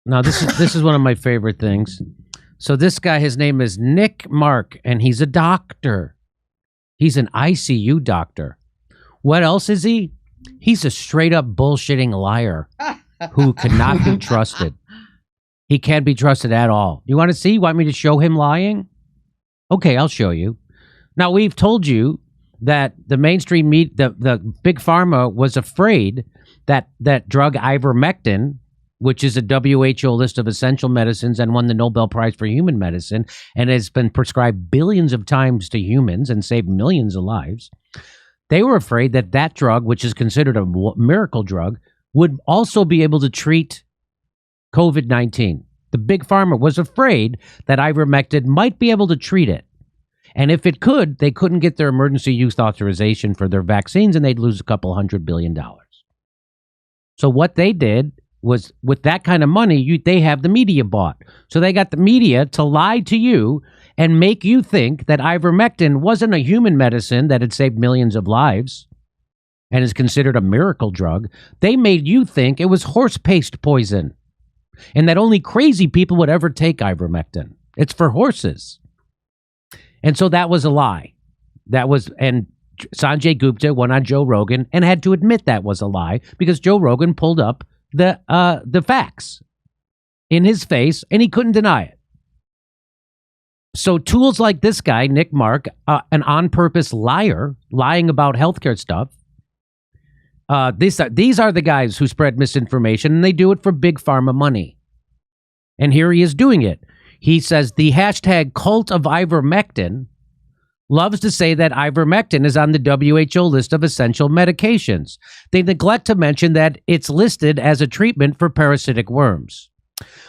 Now, this is one of my favorite things. So this guy, his name is Nick Mark, and he's a doctor. He's an ICU doctor. What else is he? He's a straight-up bullshitting liar who cannot be trusted. He can't be trusted at all. You want to see? You want me to show him lying? Okay, I'll show you. Now, we've told you that the mainstream the big pharma was afraid that drug ivermectin, which is a WHO list of essential medicines and won the Nobel Prize for Human Medicine and has been prescribed billions of times to humans and saved millions of lives. They were afraid that that drug, which is considered a miracle drug, would also be able to treat COVID-19. The big pharma was afraid that ivermectin might be able to treat it. And if it could, they couldn't get their emergency use authorization for their vaccines and they'd lose a couple $100 billion. So what they did was, with that kind of money, they have the media bought. So they got the media to lie to you and make you think that ivermectin wasn't a human medicine that had saved millions of lives and is considered a miracle drug. They made you think it was horse paste poison and that only crazy people would ever take ivermectin. It's for horses. And so that was a lie. And Sanjay Gupta went on Joe Rogan and had to admit that was a lie because Joe Rogan pulled up the facts in his face and he couldn't deny it. So tools like this guy, Nick Mark, an on-purpose liar, lying about healthcare stuff. These are the guys who spread misinformation, and they do it for big pharma money. And here he is doing it. He says the hashtag cult of ivermectin loves to say that ivermectin is on the WHO list of essential medications. They neglect to mention that it's listed as a treatment for parasitic worms.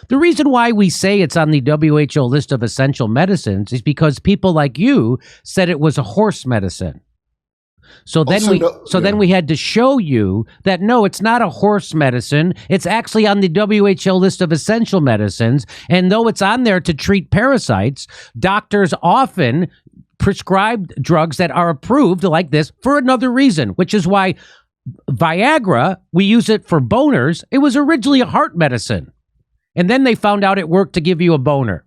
The reason why we say it's on the WHO list of essential medicines is because people like you said it was a horse medicine. So then we had to show you that no, it's not a horse medicine. It's actually on the WHO list of essential medicines. And though it's on there to treat parasites, doctors often prescribe drugs that are approved like this for another reason, which is why Viagra, we use it for boners. It was originally a heart medicine. And then they found out it worked to give you a boner.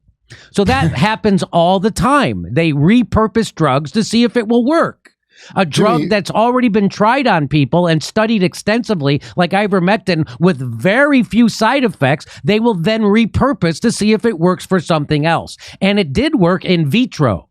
So that happens all the time. They repurpose drugs to see if it will work. A drug that's already been tried on people and studied extensively, like ivermectin, with very few side effects, they will then repurpose to see if it works for something else. And it did work in vitro.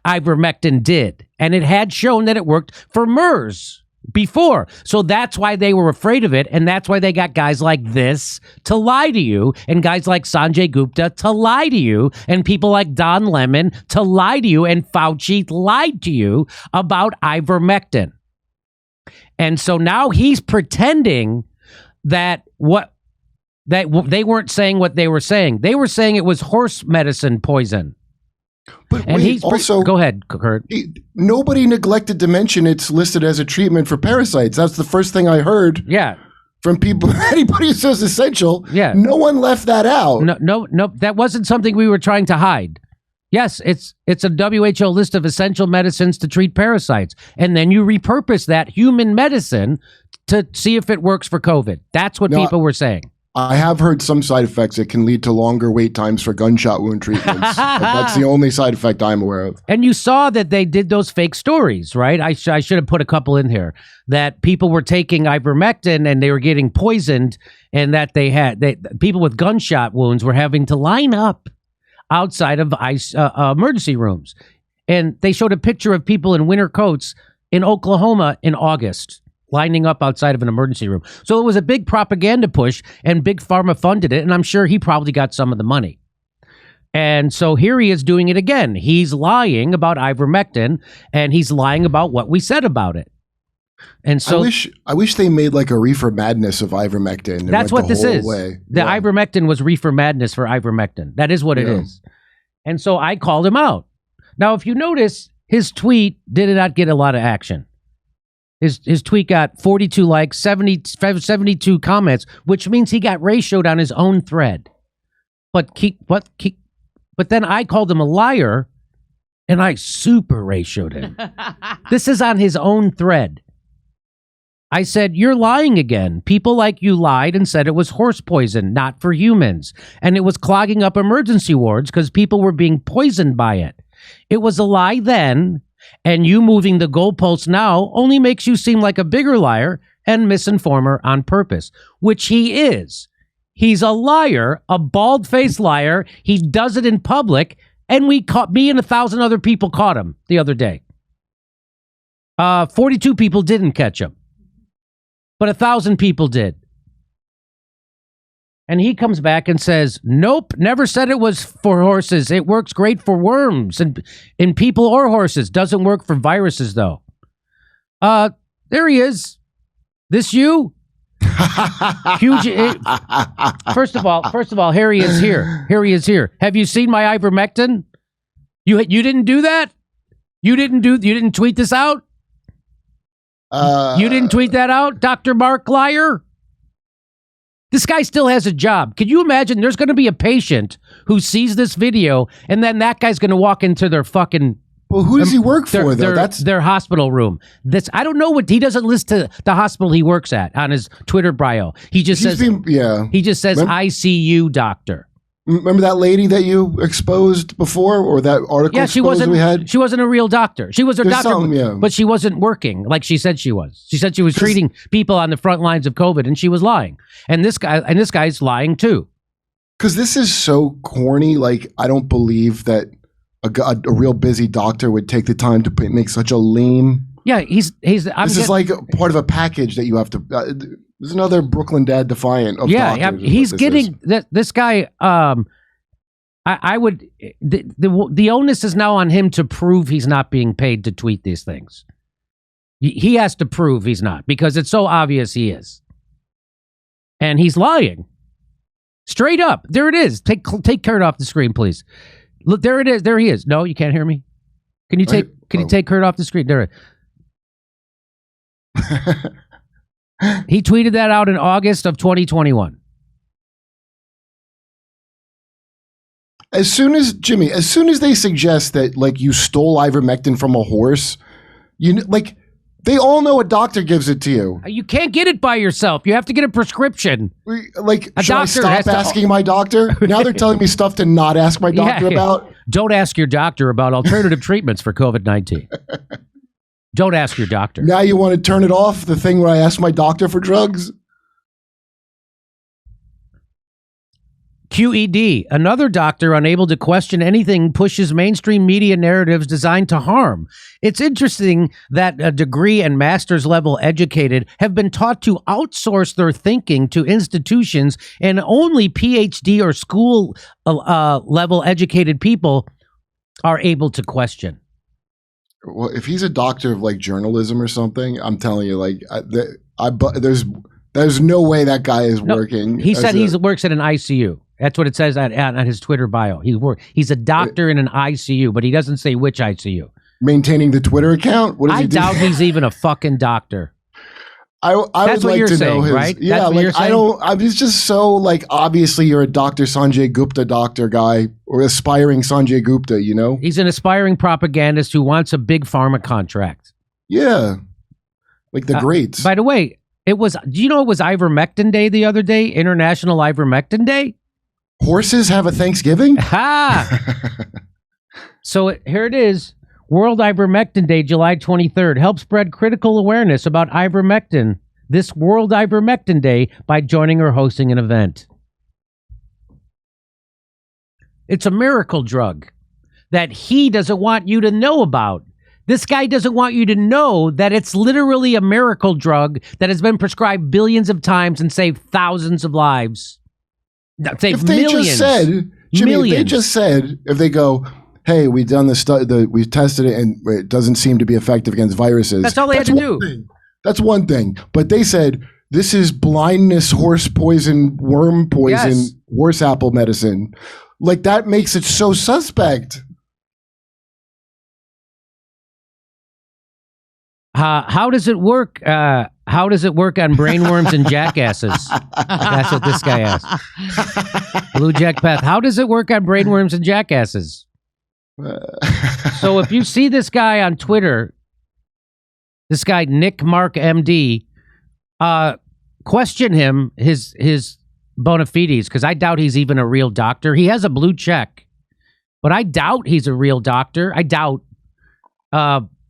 Ivermectin did. And it had shown that it worked for MERS before. So that's why they were afraid of it. And that's why they got guys like this to lie to you, and guys like Sanjay Gupta to lie to you, and people like Don Lemon to lie to you, and Fauci lied to you about ivermectin. And so now he's pretending that they weren't saying what they were saying. They were saying it was horse medicine poison. But and wait, also, go ahead, Kurt. Nobody neglected to mention it's listed as a treatment for parasites. That's the first thing I heard. Yeah. From people, anybody who says essential. Yeah. No one left that out. No. That wasn't something we were trying to hide. Yes, it's a WHO list of essential medicines to treat parasites. And then you repurpose that human medicine to see if it works for COVID. That's what people were saying. I have heard some side effects that can lead to longer wait times for gunshot wound treatments. That's the only side effect I'm aware of. And you saw that they did those fake stories, right? I should have put a couple in here, that people were taking ivermectin and they were getting poisoned, and that people with gunshot wounds were having to line up outside of emergency rooms. And they showed a picture of people in winter coats in Oklahoma in August, lining up outside of an emergency room. So it was a big propaganda push, and Big Pharma funded it, and I'm sure he probably got some of the money. And so here he is doing it again. He's lying about ivermectin, and he's lying about what we said about it. And so I wish they made like a reefer madness of ivermectin. That's what this is. The ivermectin was reefer madness for ivermectin. That is what it is. And so I called him out. Now, if you notice, his tweet did not get a lot of action. His tweet got 42 likes, 72 comments, which means he got ratioed on his own thread. But then I called him a liar, and I super ratioed him. This is on his own thread. I said, you're lying again. People like you lied and said it was horse poison, not for humans. And it was clogging up emergency wards because people were being poisoned by it. It was a lie then, and you moving the goalposts now only makes you seem like a bigger liar and misinformer on purpose, which he is. He's a liar, a bald-faced liar. He does it in public, and me and 1,000 other people caught him the other day. 42 people didn't catch him, but 1,000 people did. And he comes back and says, nope, never said it was for horses. It works great for worms and in people or horses. Doesn't work for viruses, though. There he is. This you? Huge. First of all, here he is here. Here he is here. Have you seen my ivermectin? You didn't do that? You didn't tweet this out? You didn't tweet that out, Dr. Mark Liar? This guy still has a job. Can you imagine there's going to be a patient who sees this video and then that guy's going to walk into their fucking... Well, who does he work for, though? That's their hospital room. I don't know what... He doesn't list the hospital he works at on his Twitter bio. He just says... He just says, ICU doctor. Remember that lady that you exposed before, or that article? Yeah, she wasn't. We had? She wasn't a real doctor. She was a doctor, but she wasn't working like she said she was. She said she was treating people on the front lines of COVID, and she was lying. And this guy's lying too. Because this is so corny. Like, I don't believe that a real busy doctor would take the time to make such a lame. Yeah, this is like part of a package that you have to. There's another Brooklyn Dad Defiant of doctors. He's getting this guy. I would. The onus is now on him to prove he's not being paid to tweet these things. He has to prove he's not, because it's so obvious he is, and he's lying straight up. There it is. Take Kurt off the screen, please. Look, there it is. There he is. No, you can't hear me. Can you take Kurt off the screen? There. He tweeted that out in August of 2021. As soon as they suggest that, like, you stole ivermectin from a horse, they all know a doctor gives it to you. You can't get it by yourself. You have to get a prescription. Like, should I stop asking my doctor? Now they're telling me stuff to not ask my doctor about. Don't ask your doctor about alternative treatments for COVID-19. Don't ask your doctor. Now you want to turn it off, the thing where I ask my doctor for drugs? QED, another doctor unable to question anything pushes mainstream media narratives designed to harm. It's interesting that a degree and master's level educated have been taught to outsource their thinking to institutions, and only PhD or school level educated people are able to question. Well, if he's a doctor of like journalism or something, I'm telling you, like, there's no way that guy is working. He said he works at an ICU. That's what it says on his Twitter bio. He's a doctor in an ICU, but he doesn't say which ICU. Maintaining the Twitter account? What does he do? doubt he's even a fucking doctor. I would like to know his, right? Yeah, that's what you're saying? It's just so, like, obviously you're a Dr. Sanjay Gupta doctor guy, or aspiring Sanjay Gupta, you know? He's an aspiring propagandist who wants a big pharma contract. Yeah. Like the greats. By the way, do you know it was Ivermectin Day the other day? International Ivermectin Day? Horses have a Thanksgiving? Ha! So here it is. World Ivermectin Day, July 23rd. Help spread critical awareness about ivermectin this World Ivermectin Day by joining or hosting an event. It's a miracle drug that he doesn't want you to know about. This guy doesn't want you to know that it's literally a miracle drug that has been prescribed billions of times and saved thousands of lives. Saved millions. If they go, hey, we've done this study, we've tested it, and it doesn't seem to be effective against viruses. That's all they had to do. That's one thing. But they said, this is blindness, horse poison, worm poison, horse apple medicine. Like, that makes it so suspect. How does it work? How does it work on brainworms and jackasses? That's what this guy asked. Blue Jack Path. How does it work on brainworms and jackasses? So if you see this guy on Twitter, this guy Nick Mark MD, question him his bona fides, because I doubt he's even a real doctor. He has a blue check, but I doubt he's a real doctor. I doubt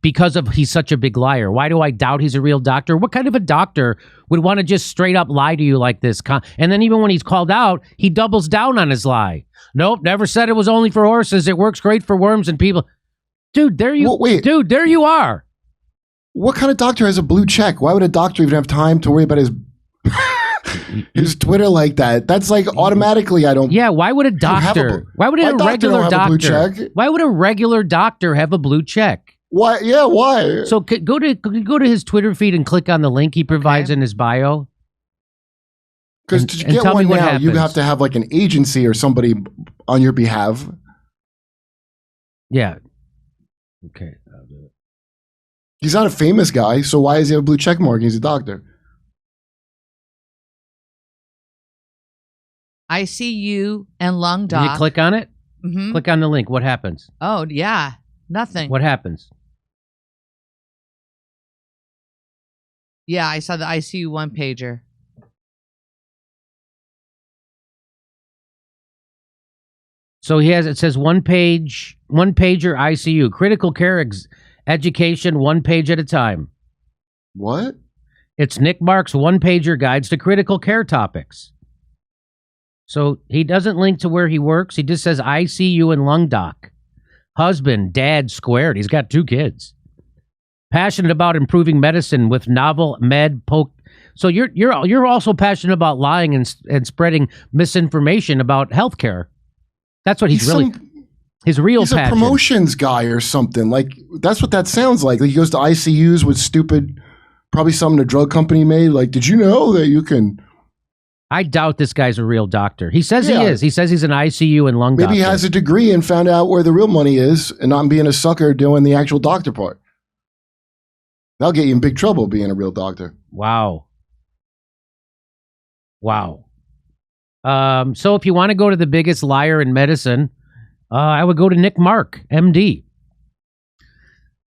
because he's such a big liar. Why do I doubt he's a real doctor? What kind of a doctor would want to just straight up lie to you like this? And then even when he's called out, he doubles down on his lie. Nope, never said it was only for horses. It works great for worms and people. Dude, there you Dude, there you are. What kind of doctor has a blue check? Why would a doctor even have time to worry about his his Twitter like that? That's like automatically I don't. Yeah, why would a doctor? Why would a regular doctor? Why would a regular doctor have a blue check? Why? Yeah, why? So go to his Twitter feed and click on the link he provides in his bio. Because to get one now, you have to have like an agency or somebody on your behalf. Yeah. Okay. I'll do it. He's not a famous guy, so why does he have a blue check mark? He's a doctor. ICU and lung doc. Did you click on it? Mm-hmm. Click on the link. What happens? Oh, yeah. Nothing. What happens? Yeah, I saw the ICU one pager. So it says one pager ICU, critical care education, one page at a time. What? It's Nick Mark's one-pager guides to critical care topics. So he doesn't link to where he works. He just says ICU and lung doc. Husband, dad squared. He's got 2 kids. Passionate about improving medicine with novel med poke. So you're also passionate about lying and spreading misinformation about healthcare. That's what he's his real he's passion. A promotions guy or something. Like that's what that sounds like. He goes to ICUs with stupid, probably something a drug company made. Like, did you know that you can? I doubt this guy's a real doctor. He says he is. He says he's an ICU and lung doctor. Maybe he has a degree and found out where the real money is and not being a sucker doing the actual doctor part. That'll get you in big trouble being a real doctor. Wow. So if you want to go to the biggest liar in medicine, I would go to Nick Mark, MD.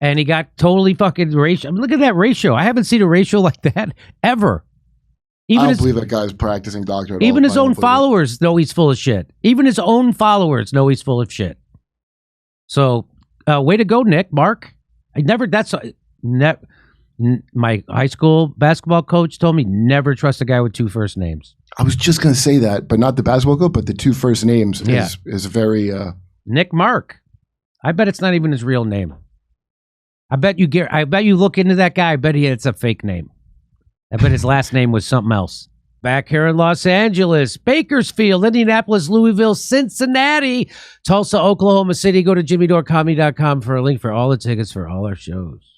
And he got totally fucking ratio. I mean, look at that ratio. I haven't seen a ratio like that ever. I don't believe that guy's practicing doctor at all. Even his own followers know he's full of shit. Even his own followers know he's full of shit. So, way to go, Nick Mark. My high school basketball coach told me never trust a guy with 2 first names. I was just going to say that, but not the basketball coach, but the 2 first names is very... Nick Mark. I bet it's not even his real name. I bet you look into that guy. I bet it's a fake name. I bet his last name was something else. Back here in Los Angeles, Bakersfield, Indianapolis, Louisville, Cincinnati, Tulsa, Oklahoma City. Go to jimmydorcomedy.com for a link for all the tickets for all our shows.